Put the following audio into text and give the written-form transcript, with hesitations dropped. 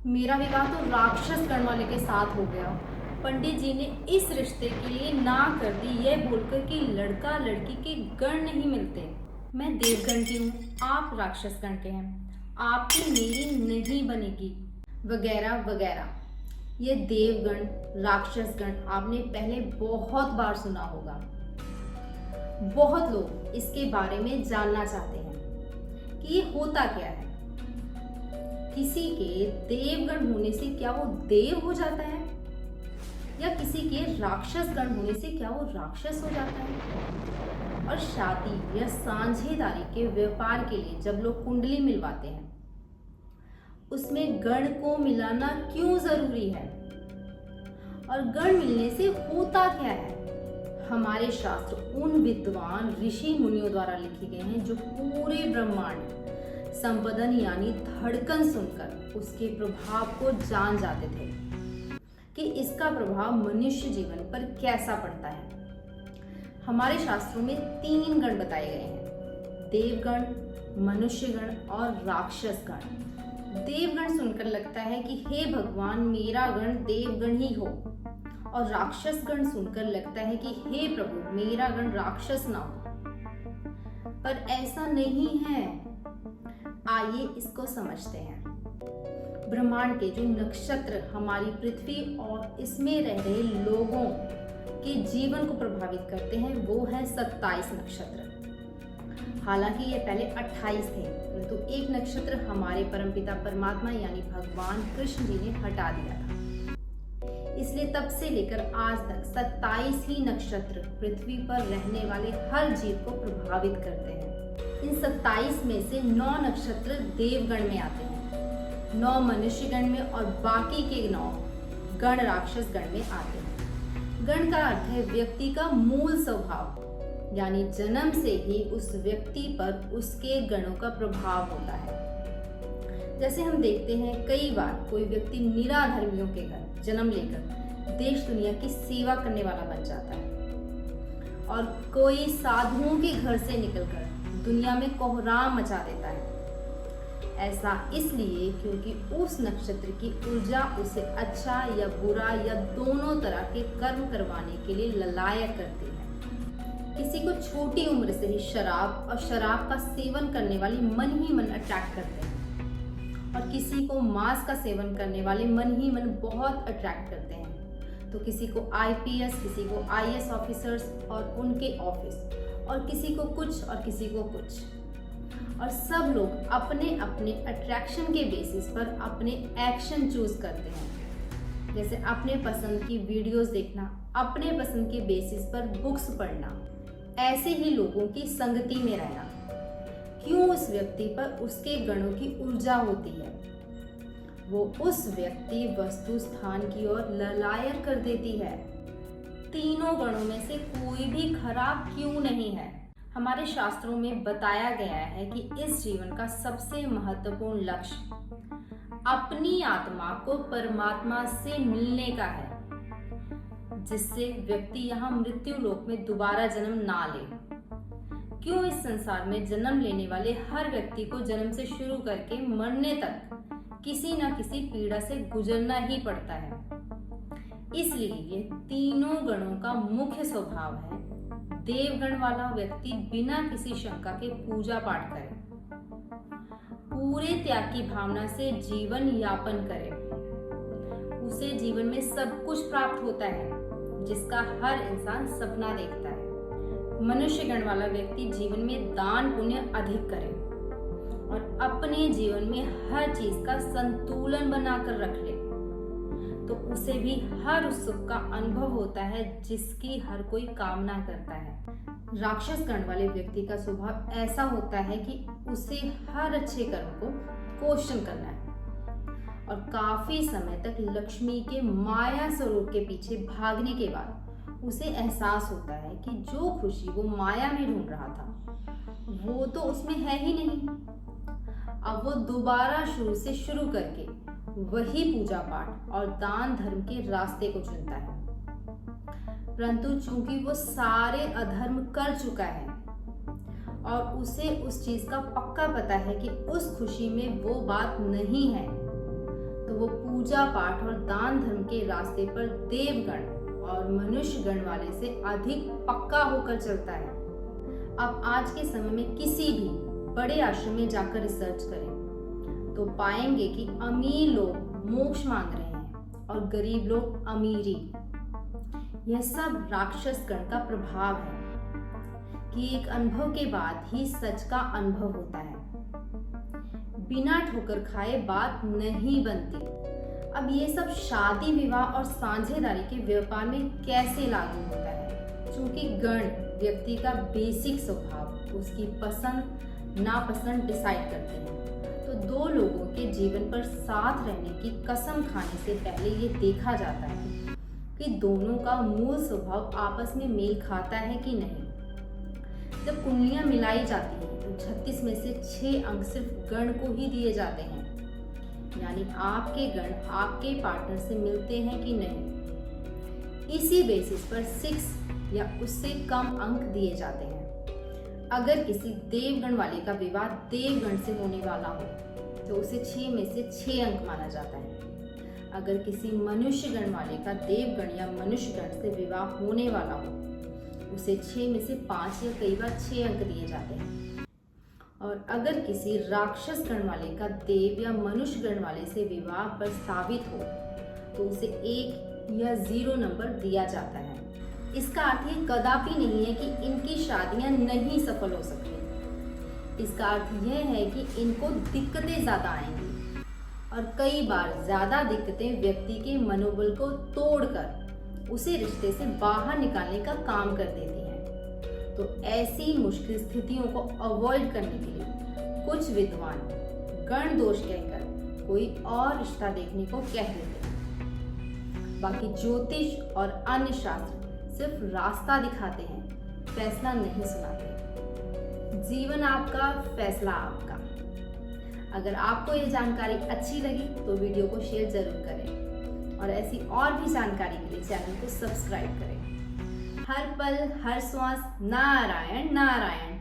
मेरा विवाह तो राक्षस गण वाले के साथ हो गया। पंडित जी ने इस रिश्ते के लिए ना कर दी, यह बोलकर कि लड़का लड़की के गण नहीं मिलते। मैं देवगण की हूँ, आप राक्षस गण के हैं, आपकी मेरी नहीं बनेगी, वगैरह वगैरह। ये देवगण राक्षस गण आपने पहले बहुत बार सुना होगा। बहुत लोग इसके बारे में जानना चाहते हैं कि ये होता क्या है। किसी के देवगण होने से क्या वो देव हो जाता है, या किसी के राक्षस गण होने से क्या वो राक्षस हो जाता है। और शादी या साझेदारी के व्यापार के लिए जब लोग कुंडली मिलवाते हैं, उसमें गण को मिलाना क्यों जरूरी है, और गण मिलने से होता क्या है। हमारे शास्त्र उन विद्वान ऋषि मुनियों द्वारा लिखे गए हैं जो पूरे ब्रह्मांड संपदन यानी धड़कन सुनकर उसके प्रभाव को जान जाते थे कि इसका प्रभाव मनुष्य जीवन पर कैसा पड़ता है। हमारे शास्त्रों में 3 गण बताए गए हैं: देवगण, मनुष्यगण और राक्षस गण। देवगण सुनकर लगता है कि हे भगवान, मेरा गण देवगण ही हो, और राक्षस गण सुनकर लगता है कि हे प्रभु, मेरा गण राक्षस ना हो। पर ऐसा नहीं है। आइए इसको समझते हैं। ब्रह्मांड के जो नक्षत्र हमारी पृथ्वी और इसमें रह रहे लोगों के जीवन को प्रभावित करते हैं, वो है 27 नक्षत्र। हालांकि ये पहले 28 थे, परंतु एक नक्षत्र हमारे परमपिता परमात्मा यानी भगवान कृष्ण जी ने हटा दिया था। इसलिए तब से लेकर आज तक 27 ही नक्षत्र पृथ्वी पर रहने वाले हर जीव को प्रभावित करते हैं। इन 27 में से 9 नक्षत्र देवगण में आते हैं, 9 मनुष्यगण में, और बाकी के 9 गण राक्षस गण में आते हैं। गण का अर्थ है व्यक्ति का मूल स्वभाव, यानी जन्म से ही उस व्यक्ति पर उसके गणों का प्रभाव होता है। जैसे हम देखते हैं कई बार कोई व्यक्ति निराधर्मियों के घर जन्म लेकर देश दुनिया की सेवा करने वाला बन जाता है, और कोई साधुओं के घर से निकलकर दुनिया में कोहराम मचा देता है। ऐसा इसलिए क्योंकि उस नक्षत्र की ऊर्जा उसे अच्छा या बुरा या दोनों तरह के कर्म करवाने के लिए ललायक करती है। किसी को छोटी उम्र से ही शराब और शराब का सेवन करने वाली मन ही मन अट्रैक्ट करते हैं, और किसी को मांस का सेवन करने वाले मन ही मन बहुत अट्रैक्ट करते हैं। तो किसी को आईपीएस, किसी को आईएएस ऑफिसर्स और उनके ऑफिस, और किसी को कुछ और किसी को कुछ, और सब लोग अपने अपने अट्रैक्शन के बेसिस पर अपने एक्शन चूज करते हैं। जैसे अपने पसंद की वीडियोस देखना, अपने पसंद के बेसिस पर बुक्स पढ़ना, ऐसे ही लोगों की संगति में रहना। क्यों? उस व्यक्ति पर उसके गणों की ऊर्जा होती है, वो उस व्यक्ति वस्तु स्थान की ओर ललायक कर देती है। तीनों गणों में से कोई भी खराब क्यों नहीं है। हमारे शास्त्रों में बताया गया है कि इस जीवन का सबसे महत्वपूर्ण लक्ष्य अपनी आत्मा को परमात्मा से मिलने का है, जिससे व्यक्ति यहाँ मृत्यु लोक में दोबारा जन्म ना ले। क्यों? इस संसार में जन्म लेने वाले हर व्यक्ति को जन्म से शुरू करके मरने तक किसी न किसी पीड़ा से गुजरना ही पड़ता है। इसलिए ये तीनों गणों का मुख्य स्वभाव है देवगण वाला व्यक्ति बिना किसी शंका के पूजा पाठ करे, पूरे त्याग की भावना से जीवन यापन करे। उसे जीवन में सब कुछ प्राप्त होता है जिसका हर इंसान सपना देखता है। मनुष्य गण वाला व्यक्ति जीवन में दान पुण्य अधिक करे और अपने जीवन में हर चीज का संतुलन बनाकर रख ले, तो उसे भी हर उस सुख का अनुभव होता है जिसकी हर कोई कामना करता है। राक्षस गण वाले व्यक्ति का स्वभाव ऐसा होता है कि उसे हर अच्छे कर्म को क्वेश्चन करना है, और काफी समय तक लक्ष्मी के माया स्वरूप के पीछे भागने के बाद उसे एहसास होता है कि जो खुशी वो माया में ढूंढ रहा था वो तो उसमें है ही नहीं। अब वो दोबारा शुरू से शुरू करके वही पूजा पाठ और दान धर्म के रास्ते को चुनता है, परंतु चूंकि वो सारे अधर्म कर चुका है और उसे उस चीज का पक्का पता है कि उस खुशी में वो बात नहीं है, तो वो पूजा पाठ और दान धर्म के रास्ते पर देवगण और मनुष्य गण वाले से अधिक पक्का होकर चलता है। अब आज के समय में किसी भी बड़े आश्रम में जाकर रिसर्च करें तो पाएंगे कि अमीर लोग मोक्ष मांग रहे हैं और गरीब लोग अमीरी। यह सब राक्षस गण का प्रभाव है कि एक अनुभव के बाद ही सच का अनुभव होता है। बिना ठोकर खाए बात नहीं बनती। अब ये सब शादी विवाह और साझेदारी के व्यापार में कैसे लागू होता है? चूंकि गण व्यक्ति का बेसिक स्वभाव, उसकी पसंद नापसंद डिसाइड करते हैं, तो दो लोगों के जीवन पर साथ रहने की कसम खाने से पहले ये देखा जाता है कि दोनों का मूल स्वभाव आपस में मेल खाता है कि नहीं। जब कुंडलियां मिलाई जाती हैं तो 36 में से 6 अंक सिर्फ गण को ही दिए जाते हैं, यानी आपके गण आपके पार्टनर से मिलते हैं कि नहीं। इसी बेसिस पर 6 या उससे कम अंक दिए जाते हैं। अगर किसी देवगण वाले का विवाह देवगण से होने वाला हो तो उसे 6 में से 6 अंक माना जाता है। अगर किसी मनुष्य गण वाले का देवगण या मनुष्य गण से विवाह होने वाला हो उसे 6 में से 5 या कई बार 6 अंक दिए जाते हैं। और अगर किसी राक्षस गण वाले का देव या मनुष्य गण वाले से विवाह प्रस्तावित हो तो उसे 1 या 0 नंबर दिया जाता है। इसका अर्थ ये कदापि नहीं है कि इनकी शादियां नहीं सफल हो सकती। इसका अर्थ यह है कि इनको दिक्कतें ज़्यादा आएंगी और कई बार ज़्यादा दिक्कतें व्यक्ति के मनोबल को तोड़कर उसे रिश्ते से बाहर निकालने का काम कर देती हैं। तो ऐसी मुश्किल स्थितियों को अवॉइड करने के लिए कुछ विद्वान गण दोष कहकर कोई और रिश्ता देखने को कह देते हैं। बाकी ज्योतिष और अन्य शास्त्र सिर्फ रास्ता दिखाते हैं, फैसला नहीं सुनाते। जीवन आपका, फैसला आपका। अगर आपको ये जानकारी अच्छी लगी तो वीडियो को शेयर जरूर करें और ऐसी और भी जानकारी के लिए चैनल को सब्सक्राइब करें। हर पल हर श्वास नारायण नारायण।